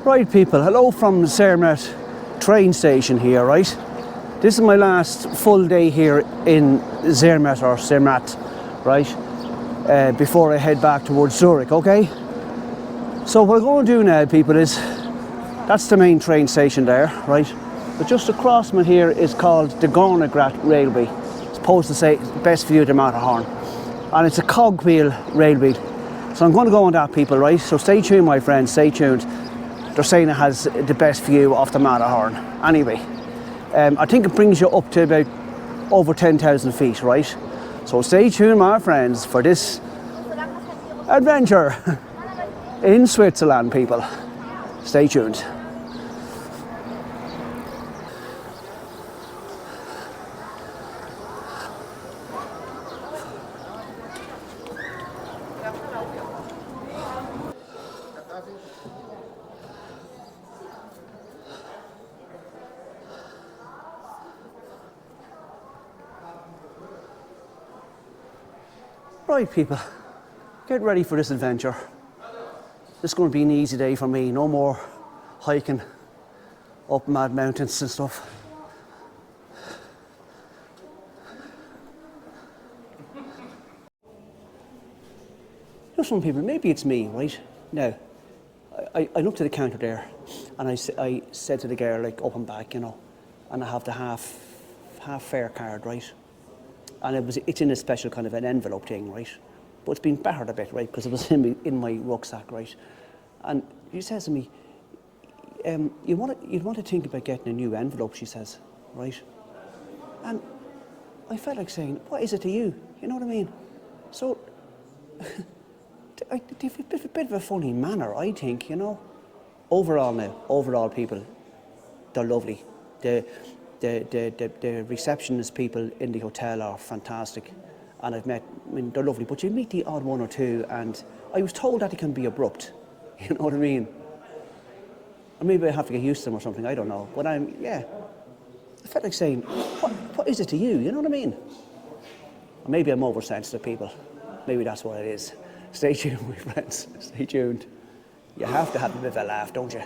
Right people, hello from Zermatt train station here, right? This is my last full day here in Zermatt, right? Before I head back towards Zurich, okay? So what we're going to do now, people, is that's the main train station there, right? But just across from here is called the Gornergrat Railway. It's supposed to say the best view of the Matterhorn. And it's a cogwheel railway. So I'm going to go on that, people, right? So stay tuned, my friends, stay tuned. They're saying it has the best view of the Matterhorn. Anyway, I think it brings you up to about over 10,000 feet, right? So stay tuned, my friends, for this adventure in Switzerland, people. Stay tuned. Right people, get ready for this adventure. This is going to be an easy day for me, no more hiking up mad mountains and stuff. Just some people, maybe it's me, right? Now, I looked at the counter there and I said to the girl, like, up and back, you know, and I have the half fare card, right? And it's in a special kind of an envelope thing, right? But it's been battered a bit, right? Because it was in my rucksack, right? And she says to me, you'd want to think about getting a new envelope, she says, right? And I felt like saying, what is it to you? You know what I mean? So, they've a bit of a funny manner, I think, you know? Overall people, they're lovely. The receptionist people in the hotel are fantastic, and they're lovely, but you meet the odd one or two, and I was told that it can be abrupt, you know what I mean? Or maybe I have to get used to them or something, I don't know, but I felt like saying, what is it to you, you know what I mean? Or maybe I'm oversensitive, people, maybe that's what it is. Stay tuned, my friends, stay tuned. You have to have a bit of a laugh, don't you?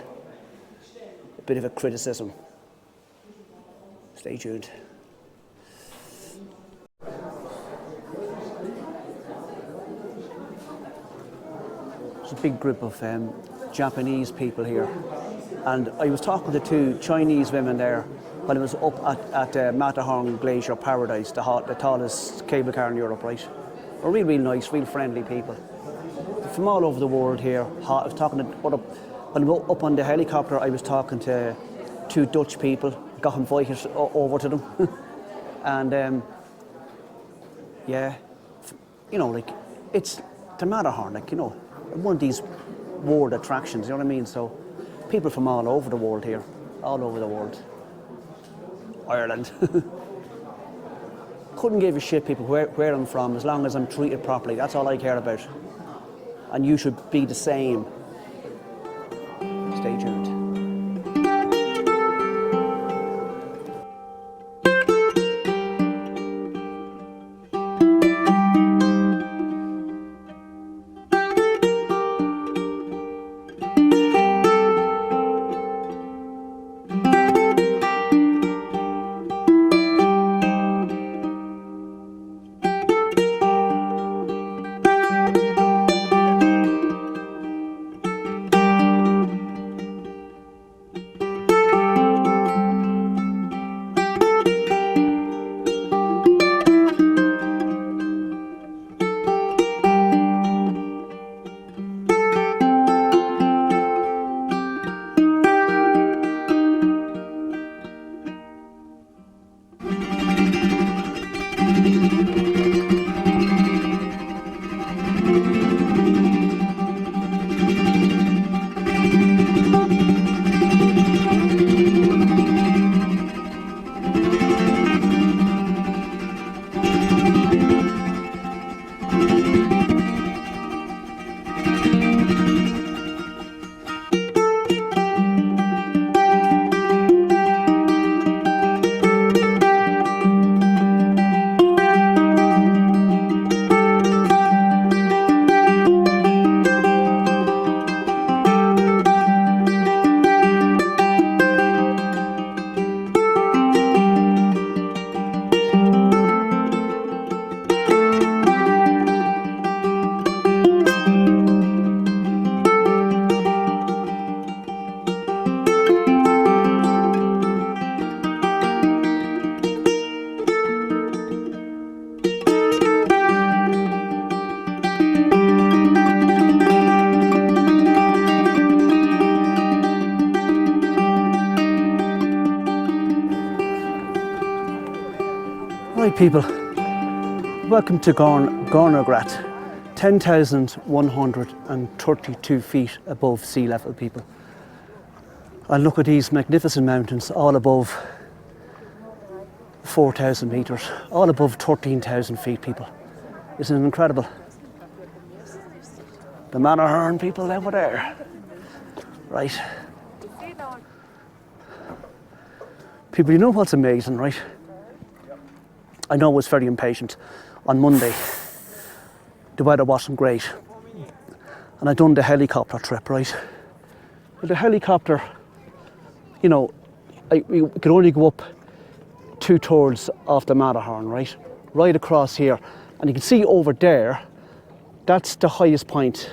A bit of a criticism. Stay tuned. There's a big group of Japanese people here, and I was talking to two Chinese women there when I was up at Matterhorn Glacier Paradise, the tallest cable car in Europe, right? They're really nice, real friendly people. From all over the world here. I was talking to when I was up on the helicopter, I was talking to two Dutch people. Got invited over to them, and yeah, you know, like, it's the Matterhorn, like, you know, one of these world attractions, you know what I mean? So people from all over the world here, all over the world. Ireland. Couldn't give a shit, people, where I'm from, as long as I'm treated properly. That's all I care about, and you should be the same. Stay tuned. Right people, welcome to Gornergrat, 10,132 feet above sea level people. And look at these magnificent mountains, all above 4,000 metres, all above 13,000 feet people. Isn't it incredible? The Matterhorn people over there. Right. People, you know what's amazing, right? I know I was very impatient. On Monday, the weather wasn't great. And I done the helicopter trip, right? With the helicopter, you know, we could only go up 2/3 of the Matterhorn, right? Right across here. And you can see over there, that's the highest point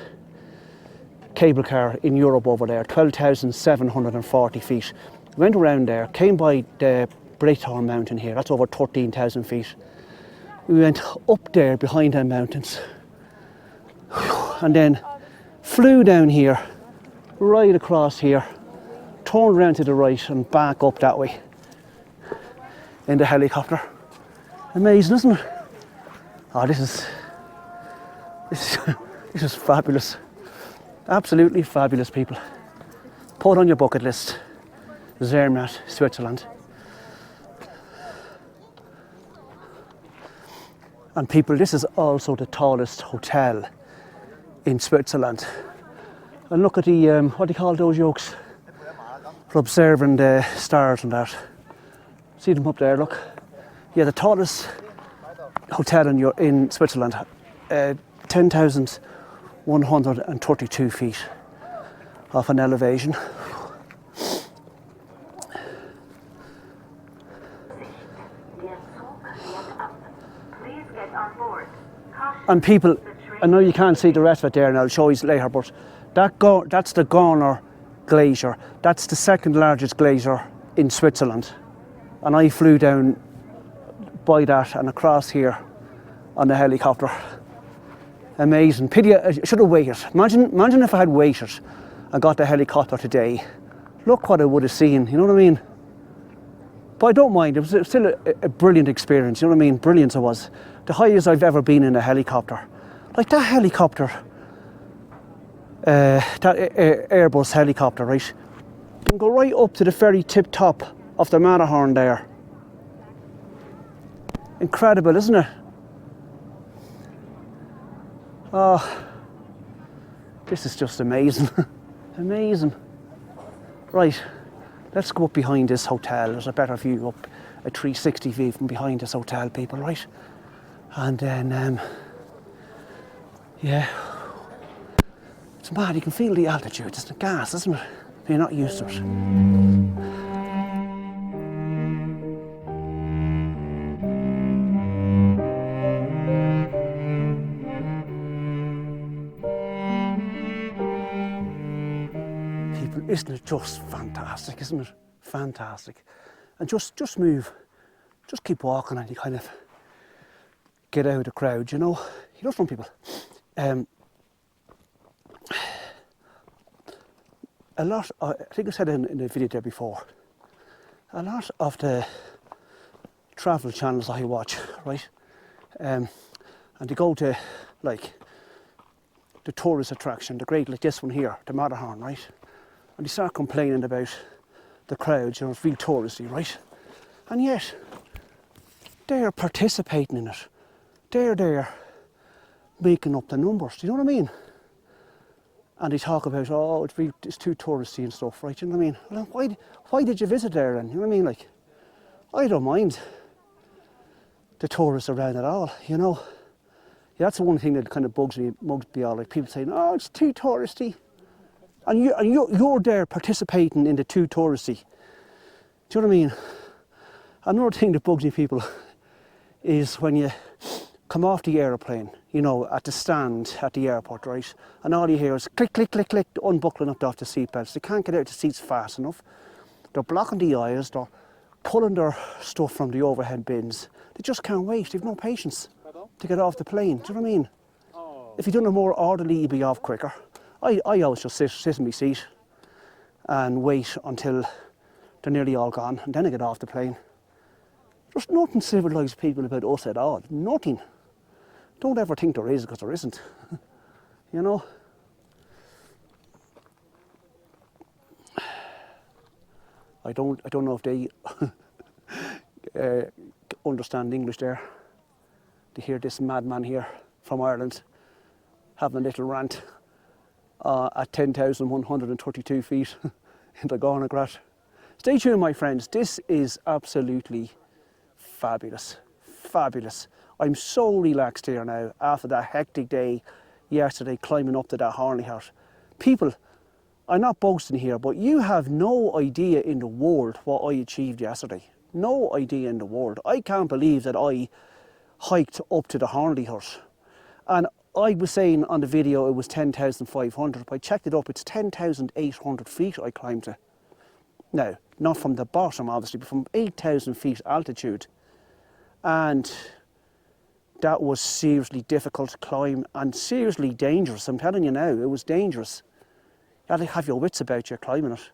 cable car in Europe over there, 12,740 feet. Went around there, came by the Riffelsee mountain here, that's over 13,000 feet. We went up there behind them mountains and then flew down here, right across here, turned around to the right and back up that way in the helicopter. Amazing, isn't it? Oh, this is fabulous. Absolutely fabulous, people. Put on your bucket list. Zermatt, Switzerland. And people, this is also the tallest hotel in Switzerland. And look at the, what do you call those yokes? For observing the stars and that. See them up there, look. Yeah, the tallest hotel in Switzerland, 10,132 feet off an elevation. And people, I know you can't see the rest of it there, and I'll show you later, but that's the Gornergrat Glacier. That's the second largest glacier in Switzerland. And I flew down by that and across here on the helicopter. Amazing. Pity I should have waited. Imagine if I had waited and got the helicopter today. Look what I would have seen, you know what I mean? But I don't mind, it was still a brilliant experience, you know what I mean? Brilliant it was. The highest I've ever been in a helicopter. Like that helicopter, that Airbus helicopter, right? You can go right up to the very tip top of the Matterhorn there. Incredible, isn't it? Oh, this is just amazing. Amazing. Right, let's go up behind this hotel. There's a better view up, a 360 view from behind this hotel, people, right? And then, yeah, it's mad, you can feel the altitude, it's the gas, isn't it? You're not used to it. People, isn't it just fantastic, isn't it? Fantastic. And just move, just keep walking and you kind of get out of the crowd, you know. You know, some people, a lot, I think I said in the video there before, a lot of the travel channels I watch, right, and they go to, like, the tourist attraction, the great, like this one here, the Matterhorn, right, and they start complaining about the crowds, you know, it's real touristy, right, and yet, they're participating in it. They're there making up the numbers, do you know what I mean? And they talk about, oh, it's too touristy and stuff, right? You know what I mean? Well, why did you visit there then? You know what I mean? Like, I don't mind the tourists around at all, you know? Yeah, that's the one thing that kind of bugs me all, like people saying, oh, it's too touristy. And you're there participating in the too touristy. Do you know what I mean? Another thing that bugs me, people, is when you come off the aeroplane, you know, at the stand at the airport, right? And all you hear is click, click, click, click, unbuckling up off the seatbelts. They can't get out the seats fast enough. They're blocking the aisles, they're pulling their stuff from the overhead bins. They just can't wait, they've no patience to get off the plane. Do you know what I mean? If you'd done it more orderly, you'd be off quicker. I always just sit in my seat and wait until they're nearly all gone, and then I get off the plane. There's nothing civilised people about us at all. Nothing. Don't ever think there is, because there isn't. You know? I don't know if they understand English there. To hear this madman here from Ireland having a little rant at 10,132 feet in the Gornergrat. Stay tuned, my friends. This is absolutely fabulous. Fabulous. I'm so relaxed here now after that hectic day yesterday climbing up to that Hornley House. People, I'm not boasting here, but you have no idea in the world what I achieved yesterday. No idea in the world. I can't believe that I hiked up to the Hornley House. And I was saying on the video it was 10,500, but I checked it up, it's 10,800 feet I climbed to. Now, not from the bottom obviously, but from 8,000 feet altitude. And that was seriously difficult to climb and seriously dangerous. I'm telling you now, it was dangerous. You had to have your wits about you climbing it.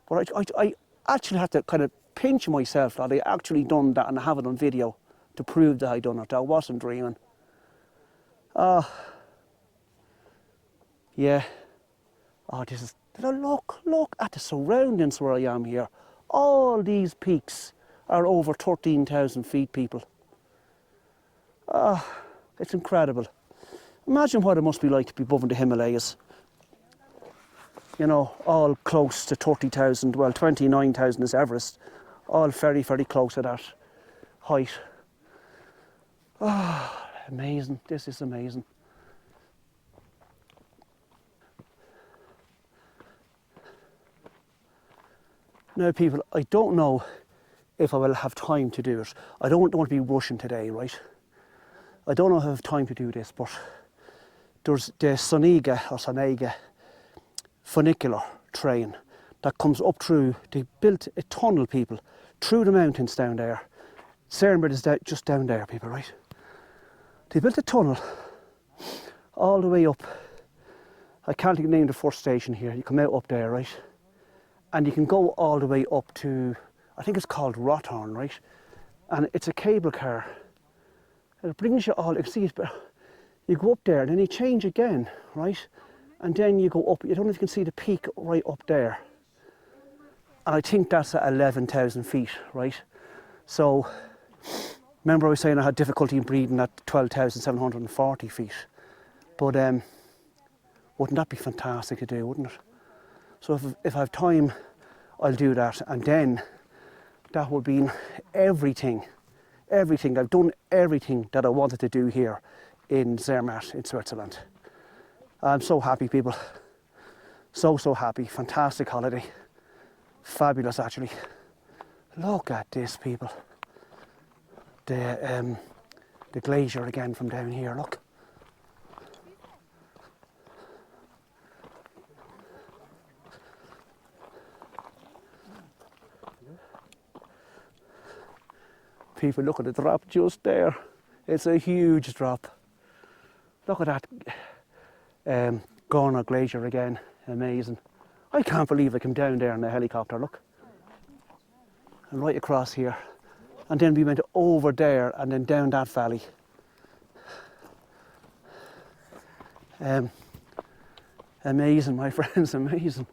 But I actually had to kind of pinch myself that I actually done that and have it on video to prove that I done it. I wasn't dreaming. Yeah. Oh, this is, look at the surroundings where I am here. All these peaks are over 13,000 feet, people. It's incredible. Imagine what it must be like to be above in the Himalayas. You know, all close to 30,000, well, 29,000 is Everest. All very, very close to that height. Oh, amazing. This is amazing. Now, people, I don't know if I will have time to do it. I don't want to be rushing today, right? I don't know if I have time to do this, but there's the Sonega funicular train that comes up through. They built a tunnel, people, through the mountains down there. Zermatt is just down there, people, right? They built a tunnel all the way up. I can't name the first station here. You come out up there, right? And you can go all the way up to, I think it's called Matterhorn, right? And it's a cable car. And it brings you all, you see, you go up there and then you change again, right? And then you go up, you don't know if you can see the peak right up there. And I think that's at 11,000 feet, right? So, remember I was saying I had difficulty in breathing at 12,740 feet. But wouldn't that be fantastic to do, wouldn't it? So if I have time, I'll do that. And then that would be everything. I've done everything that I wanted to do here in Zermatt in Switzerland. I'm so happy, people. So happy. Fantastic holiday. Fabulous, actually. Look at this, people. The glacier again from down here, look. People, look at the drop just there. It's a huge drop. Look at that Gornergrat Glacier again. Amazing. I can't believe I came down there in a helicopter, look. And right across here. And then we went over there and then down that valley. Amazing, my friends, amazing.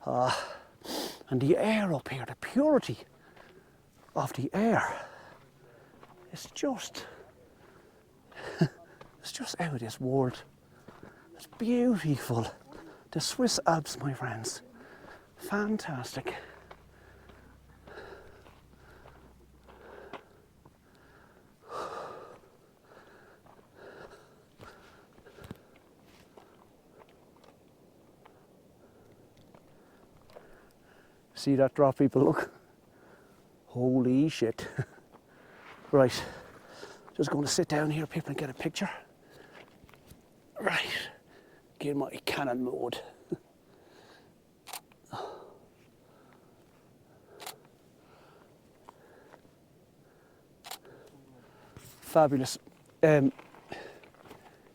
And the air up here, the purity of the air. It's just out of this world. It's beautiful. The Swiss Alps, my friends. Fantastic. See that drop, people, look. Holy shit. Right, just going to sit down here, people, and get a picture. Right, get my Canon mode. Fabulous. Yeah,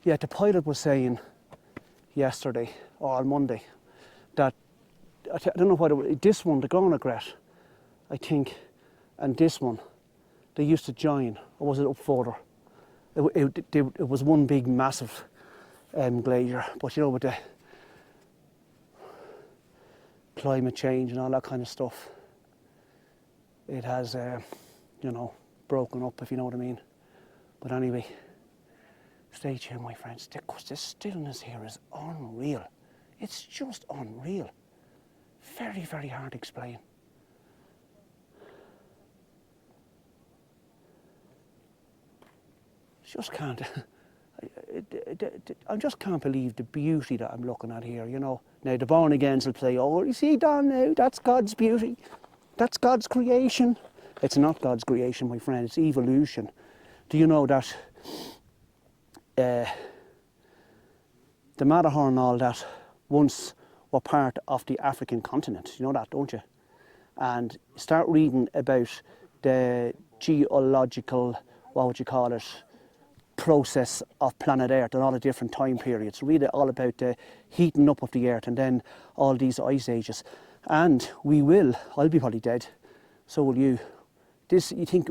the pilot was saying yesterday, or on Monday, that, I don't know what it was, this one, the Gornergrat, I think, and this one, they used to join, or was it up further? It was one big massive glacier, but you know, with the climate change and all that kind of stuff, it has, you know, broken up, if you know what I mean. But anyway, stay tuned, my friends, because the stillness here is unreal. It's just unreal. Very, very hard to explain. Just can't. I just can't believe the beauty that I'm looking at here, you know. Now the born agains will say, oh, you see, Don, now that's God's beauty. That's God's creation. It's not God's creation, my friend, it's evolution. Do you know that the Matterhorn and all that once were part of the African continent? You know that, don't you? And start reading about the geological, what would you call it, process of planet Earth and all the different time periods. Read it all about the heating up of the Earth and then all these ice ages. And we will, I'll be probably dead, so will you. This, you think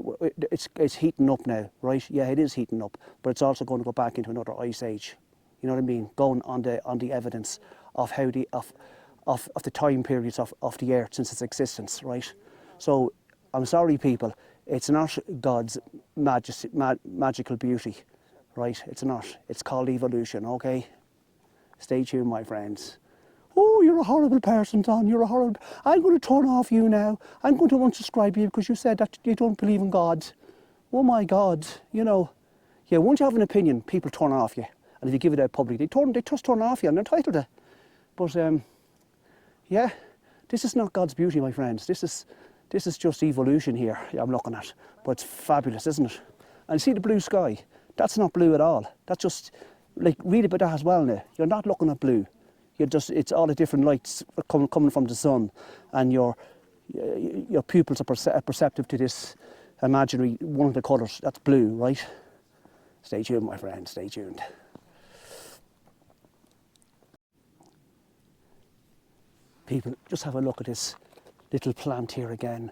it's heating up now, right? Yeah, it is heating up, but it's also going to go back into another ice age. You know what I mean? Going on the evidence of how of the time periods of the Earth since its existence, right? So I'm sorry, people, it's not God's magical beauty, right? It's not. It's called evolution, okay? Stay tuned, my friends. Oh, you're a horrible person, Don. You're a horrible... I'm going to turn off you now. I'm going to unsubscribe you because you said that you don't believe in God. Oh, my God. You know, yeah, once you have an opinion, people turn off you. And if you give it out publicly, they just turn off you and they're entitled to. But, yeah, this is not God's beauty, my friends. This is just evolution here I'm looking at. But it's fabulous, isn't it? And see the blue sky? That's not blue at all. That's just, like, read about that as well now. You're not looking at blue. You're just, it's all the different lights coming from the sun, and your pupils are perceptive to this imaginary one of the colours. That's blue, right? Stay tuned, my friend, stay tuned. People, just have a look at this little plant here again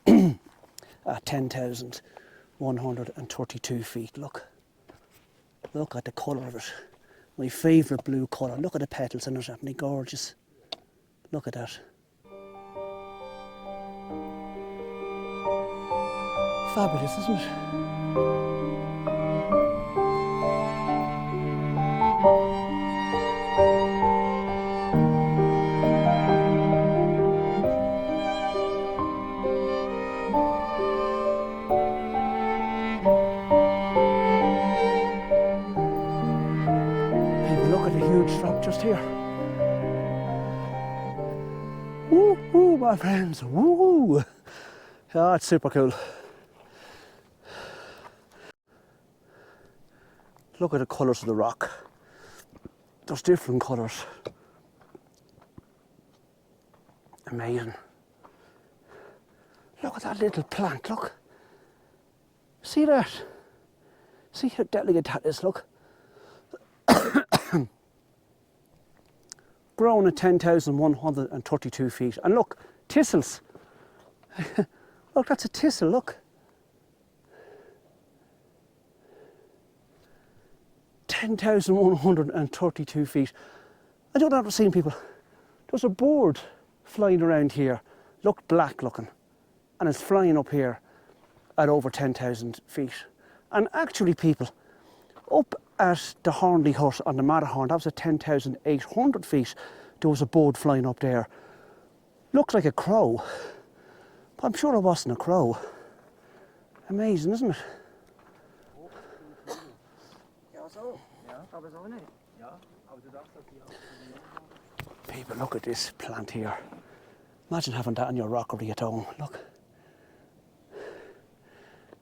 at 10,132 feet. Look at the colour of it. My favourite blue colour. Look at the petals in it, aren't they gorgeous? Look at that. Fabulous, isn't it? Drop just here. Woo woo, my friends, woo woo. Oh, it's super cool. Look at the colours of the rock. There's different colours. Amazing. Look at that little plant, look. See that? See how delicate that is, look. Grown at 10,132 feet. And look, thistles. Look, that's a thistle, look. 10,132 feet. I don't ever seen people. There's a bird flying around here, looked black looking, and it's flying up here at over 10,000 feet. And actually, people, up at the Hornley Hut on the Matterhorn, that was at 10,800 feet, there was a bird flying up there. Looks like a crow, but I'm sure it wasn't a crow. Amazing, isn't it? People, look at this plant here. Imagine having that in your rockery at home. Look.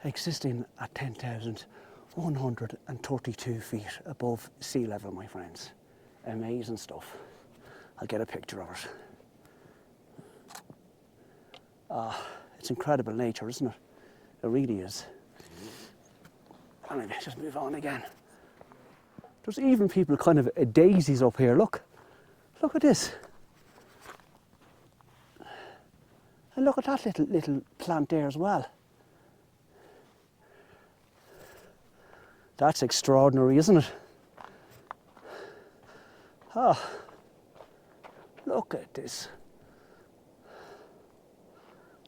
Existing at 10,132 feet above sea level, my friends. Amazing stuff. I'll get a picture of it. It's incredible nature, isn't it? It really is. Anyway, just move on again. There's even people kind of daisies up here, look. Look at this. And look at that little plant there as well. That's extraordinary, isn't it? Ah, look at this.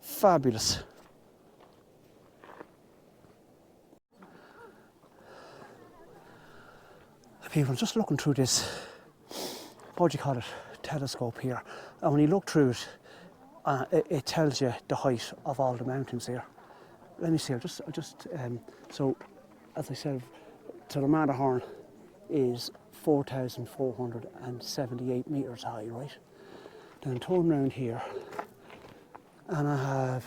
Fabulous. People, just looking through this, what do you call it, telescope here, and when you look through it, it tells you the height of all the mountains here. Let me see, so as I said, so the Matterhorn is 4,478 metres high, right? Then turn around here, and I have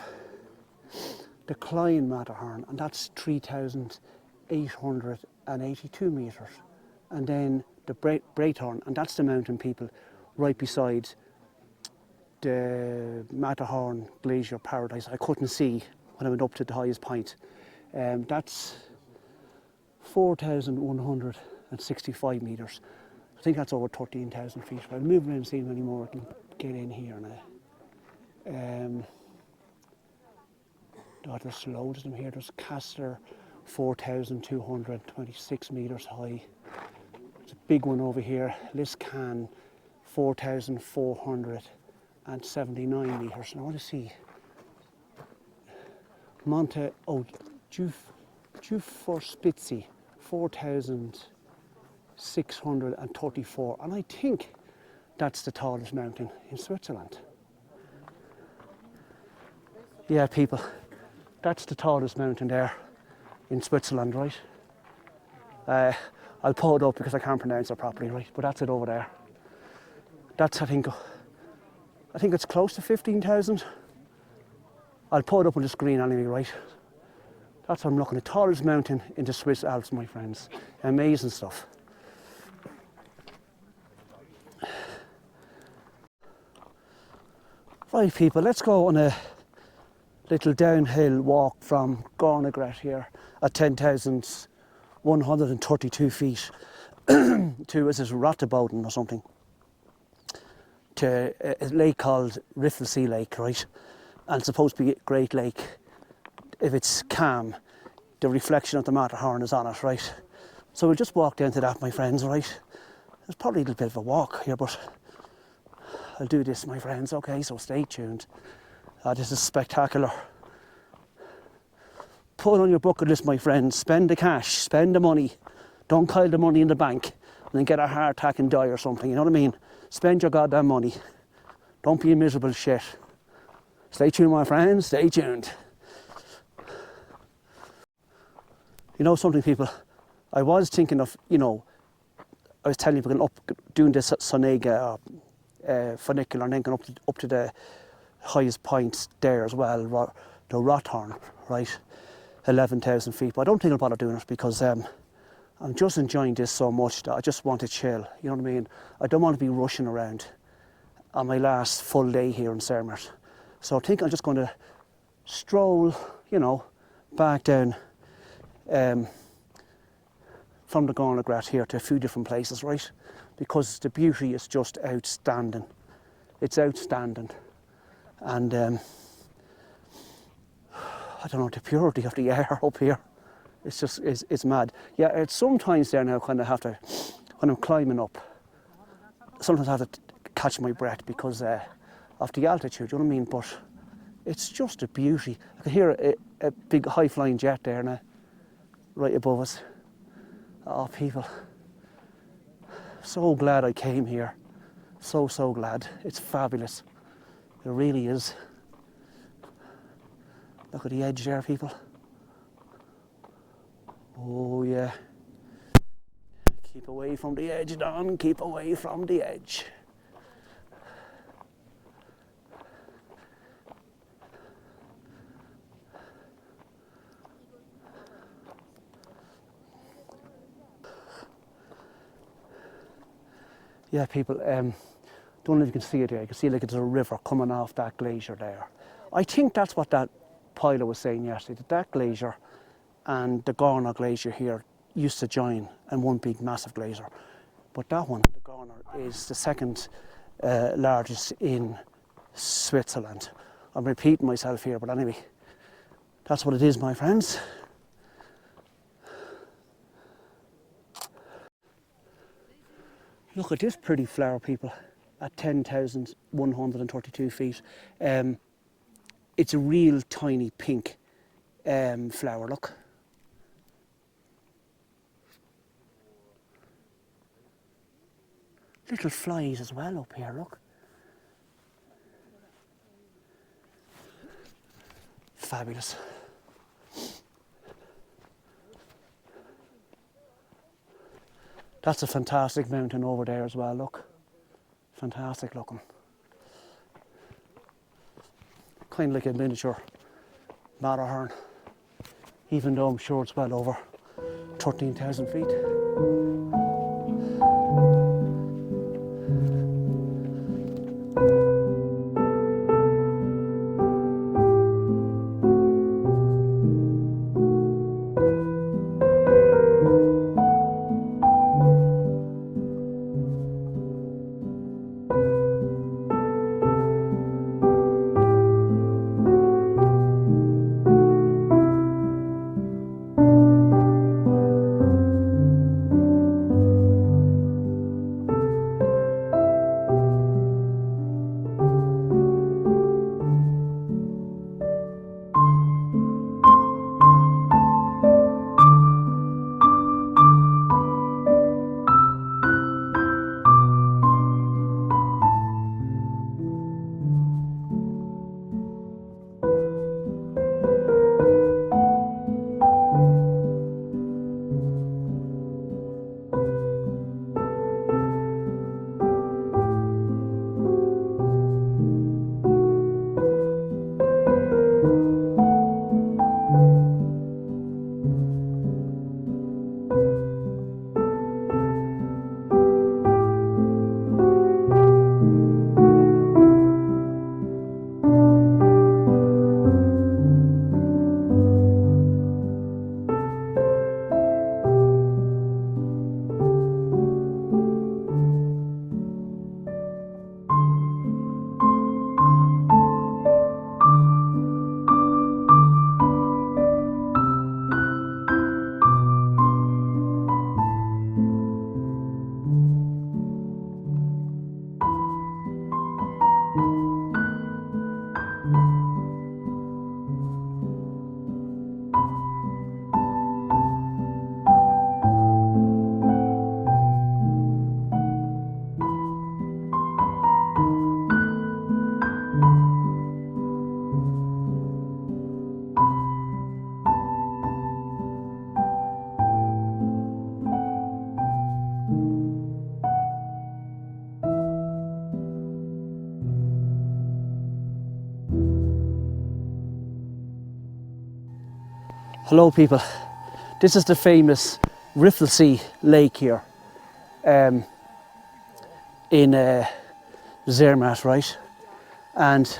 the Klein Matterhorn, and that's 3,882 metres. And then the Breithorn, and that's the mountain, people, right beside the Matterhorn Glacier Paradise. I couldn't see when I went up to the highest point. That's 4,165 metres. I think that's over 13,000 feet. But I'll move around and see how many more I can get in here now. There's loads of them here. There's Castor, 4,226 metres high. There's a big one over here, Liscan, 4,479 metres. Now I want to see Giuforspizzi, 4,634, and I think that's the tallest mountain in Switzerland. Yeah, people, that's the tallest mountain there in Switzerland, right? I'll pull it up because I can't pronounce it properly, right? But that's it over there. That's, I think it's close to 15,000. I'll pull it up on the screen anyway, right? That's what I'm looking at, the tallest mountain in the Swiss Alps, my friends. Amazing stuff. Right, people, let's go on a little downhill walk from Gornergrat here at 10,132 feet to, is it Rotteboden or something, to a lake called Riffelsee Lake, right? And it's supposed to be a great lake. If it's calm, the reflection of the Matterhorn is on it, right? So we'll just walk down to that, my friends, right? There's probably a little bit of a walk here, but I'll do this, my friends, okay? So stay tuned. This is spectacular. Put it on your bucket list, my friends. Spend the cash, spend the money. Don't pile the money in the bank and then get a heart attack and die or something, you know what I mean? Spend your goddamn money. Don't be a miserable shit. Stay tuned, my friends, stay tuned. You know something, people? I was thinking of, I was telling you, we're going up, doing this Sonega funicular and then going up to the highest points there as well, the Rothorn, right? 11,000 feet. But I don't think I'll bother doing it because I'm just enjoying this so much that I just want to chill, you know what I mean? I don't want to be rushing around on my last full day here in Zermatt. So I think I'm just going to stroll, back down from the Gornergrat here to a few different places, right? Because the beauty is just outstanding. It's outstanding. And I don't know, the purity of the air up here, it's mad. Yeah, it's sometimes there now kind of have to, when I'm climbing up, sometimes I have to catch my breath because of the altitude, you know what I mean? But it's just a beauty. I can hear a big high-flying jet there now, right above us. Oh, people, so glad I came here. So glad. It's fabulous. It really is. Look at the edge there, people. Oh, yeah. Keep away from the edge, Don. Keep away from the edge. Yeah, people, don't know if you can see it here. You can see like it's a river coming off that glacier there. I think that's what that pilot was saying yesterday, that glacier and the Gorner Glacier here used to join in one big massive glacier. But that one, the Gorner, is the second largest in Switzerland. I'm repeating myself here, but anyway, that's what it is, my friends. Look at this pretty flower, people, at 10,132 feet. It's a real tiny pink flower, look. Little flies as well up here, look. Fabulous. That's a fantastic mountain over there as well, look. Fantastic looking. Kind of like a miniature Matterhorn, even though I'm sure it's well over 13,000 feet. Hello people, this is the famous Riffelsee lake here in Zermatt, right? And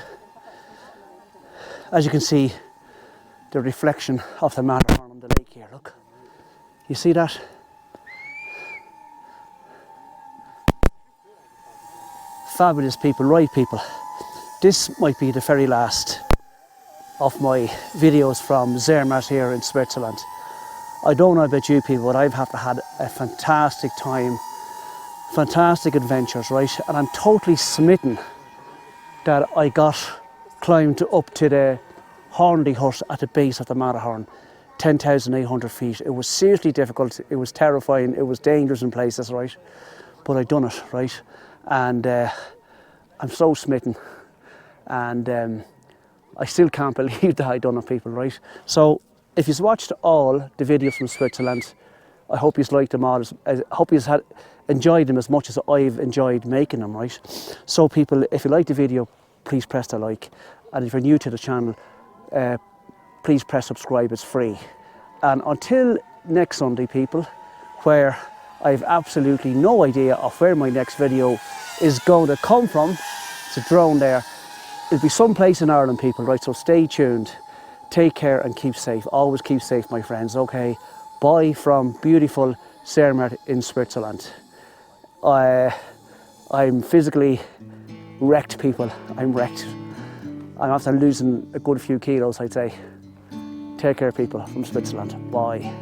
as you can see, the reflection of the Matterhorn on the lake here, look. You see that? Fabulous people, right people. This might be the very last of my videos from Zermatt here in Switzerland. I don't know about you people, but I've had a fantastic time, fantastic adventures, right? And I'm totally smitten that I climbed up to the Horndy hut at the base of the Matterhorn, 10,800 feet. It was seriously difficult, it was terrifying, it was dangerous in places, right? But I done it, right? And I'm so smitten. And I still can't believe that I done it, people, right? So if you've watched all the videos from Switzerland, I hope you've liked them all. I hope you've enjoyed them as much as I've enjoyed making them, right? So people, if you like the video, please press the like. And if you're new to the channel, please press subscribe, it's free. And until next Sunday, people, where I have absolutely no idea of where my next video is going to come from, it's a drone there. It'll be someplace in Ireland, people, right? So stay tuned, take care and keep safe. Always keep safe, my friends, okay? Bye from beautiful Zermatt in Switzerland. I'm physically wrecked, people. I'm wrecked. I'm after losing a good few kilos, I'd say. Take care, people, from Switzerland. Bye.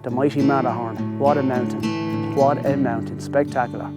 The mighty Matterhorn, what a mountain. What a mountain, spectacular.